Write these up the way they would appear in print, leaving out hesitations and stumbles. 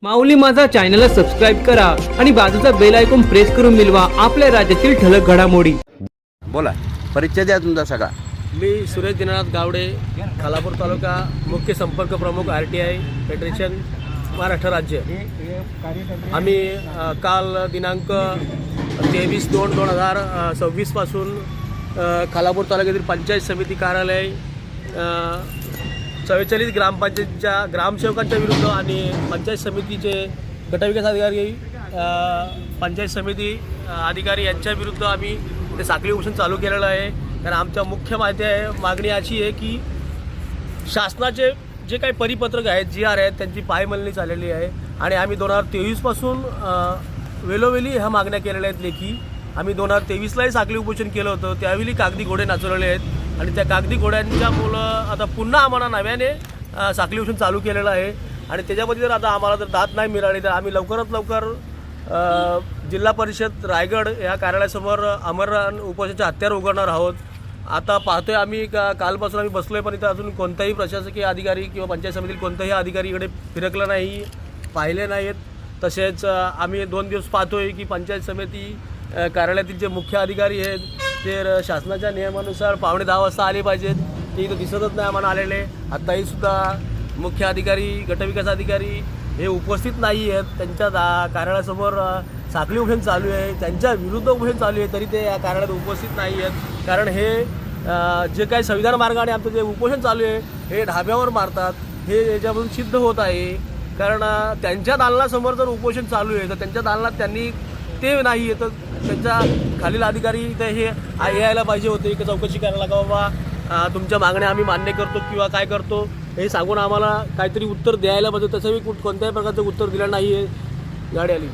माऊली माझा चॅनलला सबस्क्राईब करा आणि बाजूचा बेल आयकॉन प्रेस करून मिळवा आपल्या राज्यातील ठळक घडामोडी। बोला, परिचय द्या तुमचा सगळा। मी सुरेश दिनानाथ गावडे, खालापूर तालुका मुख्य संपर्क प्रमुख RTI फेडरेशन महाराष्ट्र राज्य। आम्ही काल दिनांक 23/2/2026 पासून खालापूर तालुक्यातील पंचायत समिती कार्यालय 44 ग्रामपंचायतीच्या ग्रामसेवकांच्या विरुद्ध आणि पंचायत समितीचे गटविकास अधिकारी पंचायत समिती अधिकारी यांच्या विरुद्ध आम्ही ते साखळी उपोषण चालू केलेलं आहे। कारण आमच्या मुख्य मागणी अशी आहे की शासनाचे जे काही परिपत्रक आहेत, GR आहेत, त्यांची पायमल्ली चाललेली आहे आणि आम्ही 2023 पासून वेळोवेळी ह्या मागण्या केलेल्या आहेत लेखी। आम्ही 2023लाही साखळी उपोषण केलं होतं, त्यावेळी कागदी घोडे नाचवलेले आहेत आणि त्या कागदी घोड्यांच्या मुलं आता पुन्हा आम्हाला नव्याने साखळी उपोषण चालू केलेलं आहे। आणि त्याच्यामध्ये जर आता आम्हाला जर दाद नाही मिळाली तर आम्ही लवकरात लवकर जिल्हा परिषद रायगड या कार्यालयासमोर आमरण उपोषणाचे हत्यार उघडणार आहोत। आता पाहतोय आम्ही कालपासून आम्ही बसलोय, पण इथं अजून कोणताही प्रशासकीय अधिकारी किंवा पंचायत समितीतील कोणताही अधिकारी इकडे फिरकला नाही, पाहिले नाहीत। तसेच आम्ही 2 दिवस पाहतोय की पंचायत समिती कार्यालयातील जे मुख्य अधिकारी आहेत ते शासनाच्या नियमानुसार 9:15 वाजता आले पाहिजेत, ते इथं दिसतच नाही आम्हाला आलेले। आत्ताही सुद्धा मुख्य अधिकारी गटविकास अधिकारी हे उपस्थित नाही आहेत, त्यांच्या कार्यालयासमोर साखळी उपोषण चालू आहे, त्यांच्या विरुद्ध उपोषण चालू आहे, तरी ते या कार्यालयात उपस्थित नाही आहेत। कारण हे जे काही संविधान मार्गाने आमचं जे उपोषण चालू आहे हे ढाब्यावर मारतात, हे याच्यामधून सिद्ध होत आहे। कारण त्यांच्या दालनासमोर जर उपोषण चालू आहे तर त्यांच्या दालनात त्यांनी ते नाही आहे तर त्यांच्या खालील अधिकारी ते हे यायला पाहिजे होते की चौकशी करायला का बाबा तुमच्या मागण्या आम्ही मान्य करतो किंवा काय करतो हे सांगून आम्हाला काहीतरी उत्तर द्यायला पाहिजे। तसं मी कोणत्याही प्रकारचं उत्तर दिलं नाही आहे। गाडी आली,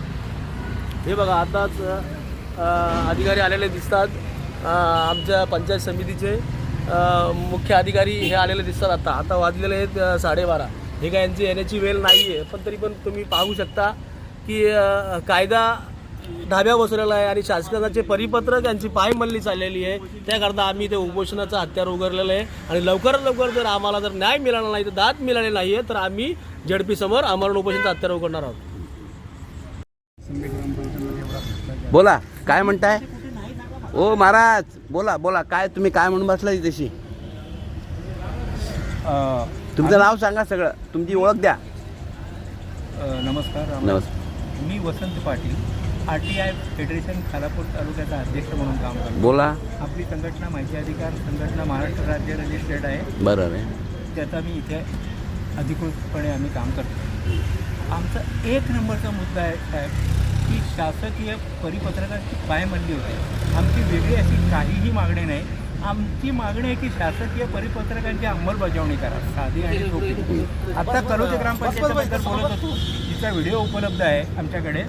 हे बघा आताच अधिकारी आलेले दिसतात, आमच्या पंचायत समितीचे मुख्य अधिकारी हे आलेले दिसतात। आता वाजलेले आहेत 12:30। हे काय यांची येण्याची वेळ नाही आहे, पण तरी पण तुम्ही पाहू शकता की कायदा ढाब्या बसवलेला आहे आणि शासनाचे परिपत्रक यांची पायमल्ली चाललेली आहे। त्याकरता आम्ही ते उपोषणाचं हत्यार उघडलेलं आहे आणि लवकरात लवकर जर आम्हाला जर न्याय मिळाला नाही तर दाद मिळाले नाही आहे तर आम्ही ZP समोर आमरण उपोषणाचं हत्यार उघडणार आहोत। बोला, काय म्हणताय? ओ महाराज, बोला बोला, काय तुम्ही काय म्हणून बसलाय तशी? तुमचं नाव सांगा, सगळं तुमची ओळख द्या। नमस्कार। नमस्कार, मी वसंत पाटील, RTI फेडरेशन खालापूर तालुक्याचा अध्यक्ष म्हणून काम करतो। बोला। आपली संघटना माहिती अधिकार संघटना महाराष्ट्र राज्य रजिस्टर्ड आहे। बरोबर आहे, त्याचा मी इथे अधिकृतपणे आम्ही काम करतो। आमचा 1 नंबरचा मुद्दा आहे साहेब की शासकीय परिपत्रकाची पायमल्ली होते। आमची वेगळी अशी काहीही मागणी नाही। आमची मागणी आहे की शासकीय परिपत्रकांची अंमलबजावणी करा, साधी आणि सोपी। आता कलोते ग्रामपंचायतीबद्दल बोलत होतो, तिचा व्हिडिओ उपलब्ध आहे आमच्याकडे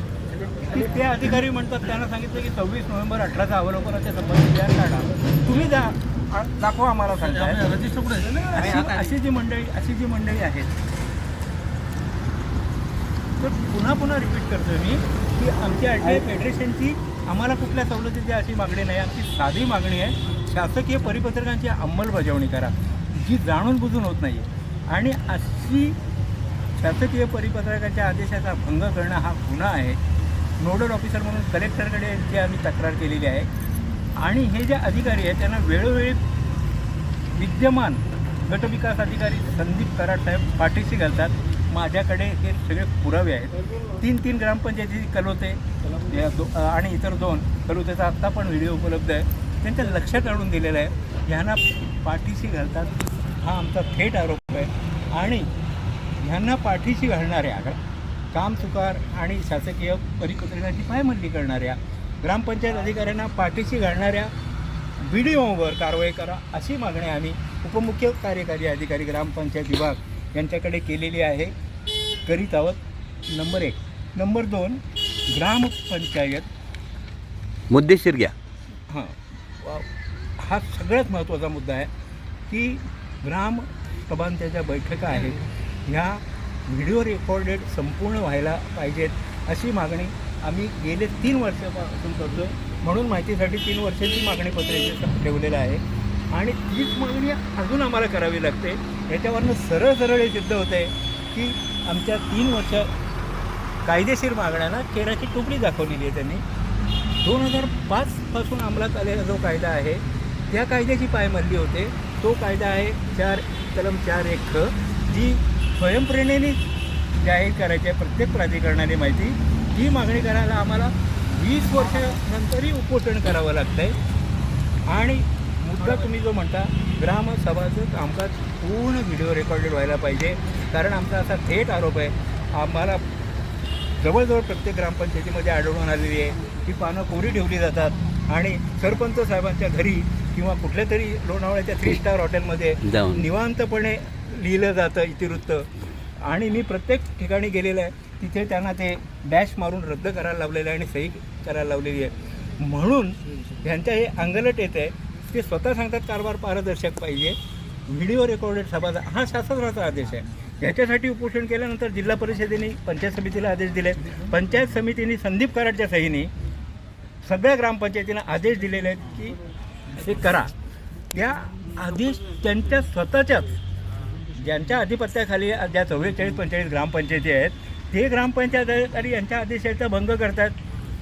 की ते अधिकारी म्हणतात, त्यांना सांगितलं की 24 नोव्हेंबर 18चा अवलोकनाच्या संबंधित द्या काढा, तुम्ही द्या, दाखवा आम्हाला सांगताय। अशी जी मंडळी आहेत तर पुन्हा रिपीट करतोय मी की आमच्या RTI फेडरेशनची आम्हाला कुठल्या सवलतीची अशी मागणी नाही। आमची साधी मागणी आहे, शासकीय परिपत्रकांची अंमलबजावणी करा जी जाणून बुजून होत नाही आहे। आणि अशी शासकीय परिपत्रकाच्या आदेशाचा भंग करणं हा गुन्हा आहे। नोडल ऑफिसर म्हणून कलेक्टरकडे यांची आम्ही तक्रार केलेली आहे आणि हे जे अधिकारी आहेत त्यांना वेळोवेळी विद्यमान गटविकास अधिकारी संदीप कराड साहेब पाठीशी घालतात। माझ्याकडे हे सगळे पुरावे आहेत। 3 ग्रामपंचायती कलोते आणि इतर 2 कलोतेचा आत्ता पण व्हिडिओ उपलब्ध आहे, त्यांच्या लक्षात आणून दिलेलं आहे। ह्यांना पाठीशी घालतात हा आमचा थेट आरोप आहे आणि ह्यांना पाठीशी घालणाऱ्या कामचुकार आणि शासकीय परिपत्रकाची पायमल्ली करणाऱ्या ग्रामपंचायत अधिकाऱ्यांना पाठीशी घालणाऱ्या व्हिडिओवर कारवाई करा अशी मागणी आम्ही उपमुख्य कार्यकारी अधिकारी ग्रामपंचायत विभाग यांच्याकडे केलेली आहे, करीत आहोत। नंबर 1। नंबर 2, ग्रामपंचायत मुद्देशीर घ्या। हा सगळ्यात महत्त्वाचा मुद्दा आहे की ग्रामसभांच्या ज्या बैठका आहेत ह्या व्हिडिओ रेकॉर्डेड संपूर्ण व्हायला पाहिजेत अशी मागणी आम्ही गेले 3 वर्षापासून करतो। म्हणून माहितीसाठी 3 वर्षांची मागणी पत्र ठेवलेलं आहे आणि तीच मागणी अजून आम्हाला करावी लागते। याच्यावरनं सरळ हे सिद्ध होतं आहे की आमच्या 3 वर्ष कायदेशीर मागण्यांना केराची टोपली दाखवलेली आहे त्यांनी. 2005 पासून अंमलात आलेला जो कायदा आहे त्या कायद्याची पायमल्ली होते. तो कायदा आहे कलम 4(1) ख, जी स्वयंप्रेरणेने जाहीर करायची आहे प्रत्येक प्राधिकरणाने माहिती. ही मागणी करायला आम्हाला 20 वर्षानंतरही उपोषण करावं लागतं आहे. आणि मुद्दा तुम्ही जो म्हणता, ग्रामसभाचं कामकाज पूर्ण व्हिडिओ रेकॉर्डेड व्हायला पाहिजे. कारण आमचा असा थेट आरोप आहे, आम्हाला जवळजवळ प्रत्येक ग्रामपंचायतीमध्ये आढळून आलेली आहे की पानं कोरी ठेवली जातात आणि सरपंच साहेबांच्या घरी किंवा कुठल्या तरी लोणावळ्याच्या 3 स्टार हॉटेलमध्ये जाऊन निवांतपणे लिहिलं जातं इतिवृत्त. आणि मी प्रत्येक ठिकाणी गेलेलं आहे, तिथे त्यांना ते डॅश मारून रद्द करायला लावलेलं आहे आणि सही करायला लावलेली आहे. म्हणून ह्यांच्या हे अंगलट येत आहे. ते स्वतः सांगतात कारभार पारदर्शक पाहिजे, व्हिडिओ रेकॉर्डेड सभा हा शासनाचा आदेश आहे. याच्यासाठी उपोषण केल्यानंतर जिल्हा परिषदेने पंचायत समितीला आदेश दिले. पंचायत समितीने संदीप कराडच्या सहीने सगळ्या ग्रामपंचायतींना आदेश दिलेले आहेत की हे करा. त्या आदेश त्यांच्या स्वतःच्याच ज्यांच्या अधिपत्याखाली ज्या 44-45 ग्रामपंचायती आहेत ते ग्रामपंचायत अधिकारी यांच्या आदेशाचा भंग करतात.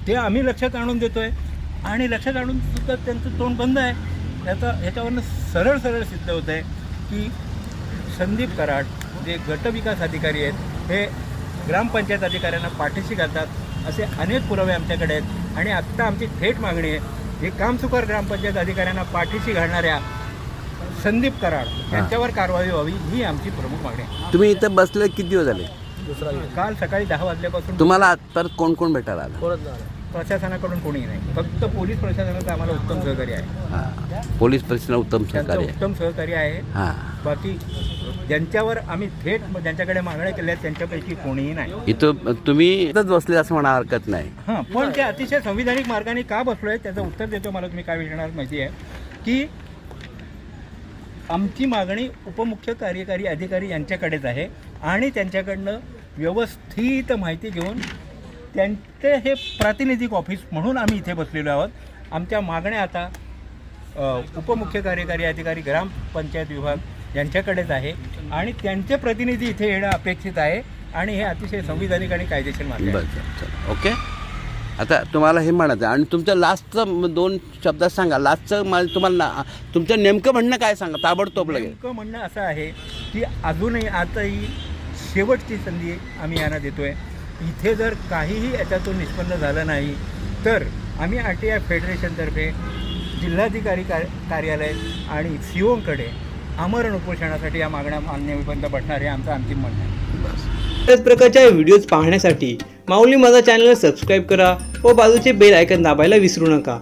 ते आम्ही लक्षात आणून देतो आहे आणि लक्षात आणून सुद्धा त्यांचं तोंड बंद आहे. ह्याच्यावरनं सरळ सिद्ध होतं आहे की संदीप कराड जे गटविकास अधिकारी आहेत हे ग्रामपंचायत अधिकाऱ्यांना पाठीशी घालतात असे अनेक पुरावे आमच्याकडे आहेत. आणि आत्ता आमची थेट मागणी आहे, हे कामचुकार ग्रामपंचायत अधिकाऱ्यांना पाठीशी घालणाऱ्या संदीप कराड यांच्यावर कारवाई व्हावी, ही आमची प्रमुख मागणी आहे. तुम्ही इथं बसले किती दिवस झाले? काल सकाळी 10 वाजल्यापासून तुम्हाला तर कोण कोण भेटायला आलं? कोणच नाही. प्रशासनाकडून कोणीही नाही, फक्त पोलीस प्रशासनाचं आम्हाला उत्तम सहकार्य आहे. हां, पोलीस परिस्थितीला उत्तम त्यांचं सहकार्य. उत्तम सहकार्य आहे. हां, बाकी ज्यांच्यावर आम्ही थेट ज्यांच्याकडे मागण्या केल्या आहेत त्यांच्यापैकी कोणीही नाही. इथं तुम्ही इथंच बसले असं म्हणा हरकत नाही. हां, पण ते अतिशय संविधानिक मार्गाने का बसलो आहे त्याचं उत्तर देतो. मला तुम्ही काय विचारणार माहिती आहे की आमची मागणी उपमुख्य कार्यकारी अधिकारी यांच्याकडेच आहे आणि त्यांच्याकडनं व्यवस्थित माहिती घेऊन त्यांचे हे प्रातिनिधिक ऑफिस म्हणून आम्ही इथे बसलेलो आहोत. आमच्या मागण्या आता उपमुख्य कार्यकारी अधिकारी ग्रामपंचायत विभाग यांच्याकडेच आहे आणि त्यांचे प्रतिनिधी इथे येणं अपेक्षित आहे आणि हे अतिशय संविधानिक आणि कायदेशीर मार्ग आहे. बरं, चला, ओके. आता तुम्हाला हे म्हणायचं आणि तुमचं लास्टचं 2 शब्दात सांगा. लास्टचं मला तुम्हाला तुमचं नेमकं म्हणणं काय सांगा ताबडतोब लगेच. नेमकं म्हणणं असं आहे की अजूनही आताही शेवटची संधी आम्ही यांना देतो आहे. इथे जर काहीही याच्यातून निष्पन्न झालं नाही तर आम्ही RTI फेडरेशनतर्फे जिल्हाधिकारी कार्यालय आणि COकडे आमरण उपोषणासाठी या मागण्या मान्यपर्यंत बसणार हे आमचं अंतिम म्हणणं आहे. त्याच प्रकारच्या व्हिडिओज पाहण्यासाठी माऊली माझा चॅनलला सबस्क्राईब करा व बाजूचे बेल आयकॉन दाबायला विसरू नका.